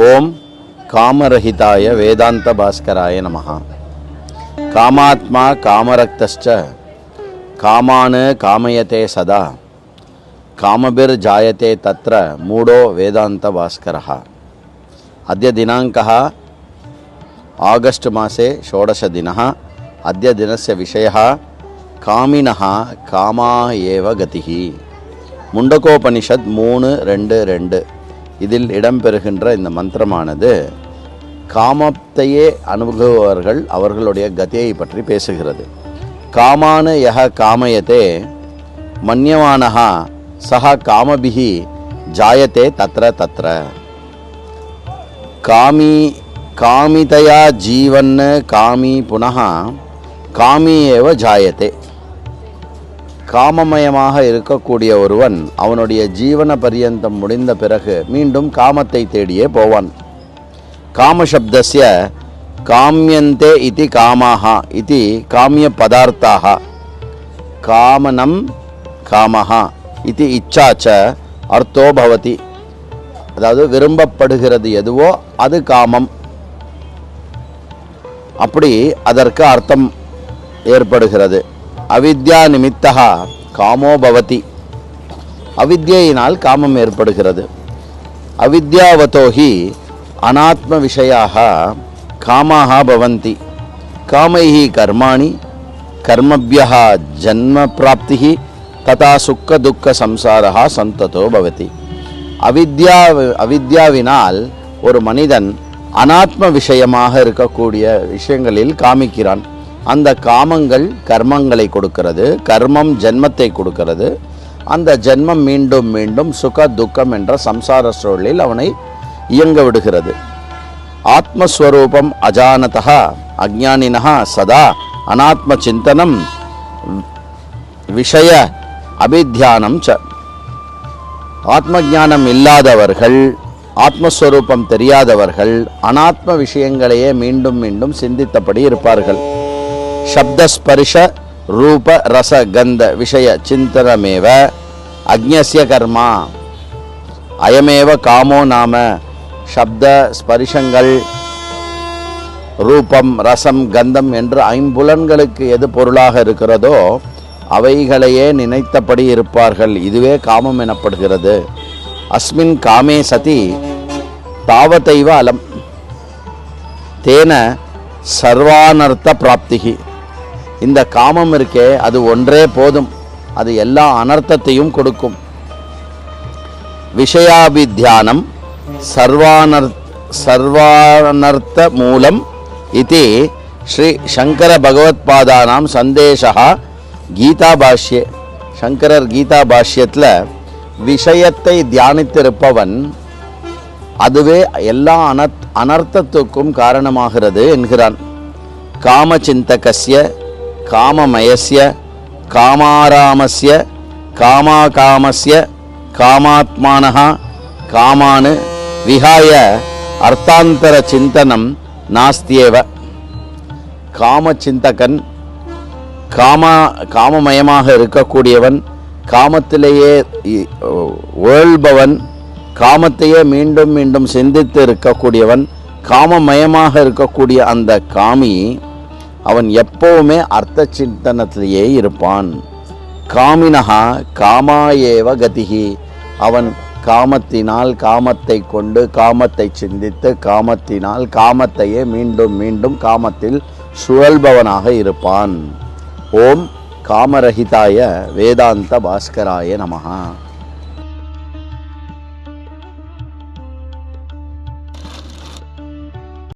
ओम कामरहिताय वेदांत भास्कराय नमः। कामात्मा कामरक्तश्च कामान् कामयते सदा कामभिर्जायते तत्र मूढो वेदांत भास्करः। अद्य दिनाङ्कः आगस्ट् मासे 16 दिनः। अद्य दिनस्य विषयः कामिनः कामा एव गतिः। मुण्डकोपनिषद 3:2 இதில் இடம்பெறுகின்ற இந்த மந்திரமானது காமத்தையே அனுபவர்கள் அவர்களுடைய கதியை பற்றி பேசுகிறது. காமான யஹ காமயதே மன்யமானஹ சஹ காமபிஹி ஜாயதே தத்ர தத்ர. காமிதயா ஜீவன் காமி புனः காமி ஏவ ஜாயதே. காமமயமாக இருக்கக்கூடிய ஒருவன் அவனுடைய ஜீவன பரியந்தம் முடிந்த பிறகு மீண்டும் காமத்தை தேடியே போவான். காமசப்தஸ்ய காம்யந்தே இதி காமாஹ இதி காமிய பதார்த்தாஹ. காமனம் காமஹ இதி இச்சாச்ச அர்த்தோ பவதி. அதாவது விரும்பப்படுகிறது எதுவோ அது காமம். அப்படி அதற்கு அர்த்தம் ஏற்படுகிறது. அவித்யா நிமித்தः காமோ பவதி. அவித்யினால் காமம் ஏற்படுகிறது. அவித்யாவதோஹி அநாத்ம விஷயாக காமாக பவந்தி. காமைஹி கர்மாணி கர்மபியः ஜன்ம பிராப்திः ததா சுக்க துக்க சம்சாரः சந்ததோ பவதி. அவித்யாவினால் ஒரு மனிதன் அநாத்ம விஷயமாக இருக்கக்கூடிய விஷயங்களில் காமிக்கிறான். அந்த காமங்கள் கர்மங்களை கொடுக்கிறது. கர்மம் ஜென்மத்தை கொடுக்கிறது. அந்த ஜென்மம் மீண்டும் மீண்டும் சுக துக்கம் என்ற சம்சார சூழலில் அவனை இயங்க விடுகிறது. ஆத்மஸ்வரூபம் அஜானதः அஜ்ஞானினः சதா அநாத்ம சிந்தனம் விஷய அபித்தியானம் ச. ஆத்ம ஞானம் இல்லாதவர்கள், ஆத்மஸ்வரூபம் தெரியாதவர்கள் அநாத்ம விஷயங்களையே மீண்டும் மீண்டும் சிந்தித்தபடி இருப்பார்கள். शब्दस्पर्श रूप रस गंध विषय चिंतनमेव अज्ञस्य कर्मा. अयमेव कामो नाम. शब्द स्पर्शங்கள் ரூபம் ரசம் கந்தம் என்று ஐம்புலன்களுக்கு எது பொருளாக இருக்கிறதோ அவைகளையே நினைத்தபடி இருப்பார்கள். இதுவே காமம் எனப்படுகிறது. அஸ்மின் காமே சதி தாவதைவ அலம் தேன சர்வானர்த்த பிராப்திகி. இந்த காமம் இருக்கே அது ஒன்றே போதும், அது எல்லா அனர்த்தத்தையும் கொடுக்கும். விஷயாபித்தியானம் சர்வானர்த்த மூலம் இது ஸ்ரீ சங்கர பகவத்பாதானாம் சந்தேஷா கீதா பாஷ்யே. சங்கரர் கீதா பாஷ்யத்தில் விஷயத்தை தியானித்திருப்பவன் அதுவே எல்லா அனர்த்தத்துக்கும் காரணமாகிறது என்கிறான். காமசிந்தகஸ்ய காமமயஸ்ய காமாராமஸ்ய காமாகாமஸ்ய காமாத்மானஹ காமான் விஹாய அர்த்தாந்தர சிந்தனம் நாஸ்தியேவ. காமசிந்தகன் காமமயமாக இருக்கக்கூடியவன், காமத்திலேயே உழல்பவன், காமத்தையே மீண்டும் மீண்டும் சிந்தித்து இருக்கக்கூடியவன், காமமயமாக இருக்கக்கூடிய அந்த காமி அவன் எப்பவுமே அர்த்த சிந்தனத்திலேயே இருப்பான். காமினஹா காமாயேவ கதிஹி. அவன் காமத்தினால் காமத்தை கொண்டு காமத்தை சிந்தித்து காமத்தினால் காமத்தையே மீண்டும் மீண்டும் காமத்தில் சுழல்பவனாக இருப்பான். ஓம் காமரஹிதாய வேதாந்த பாஸ்கராய நமஹ.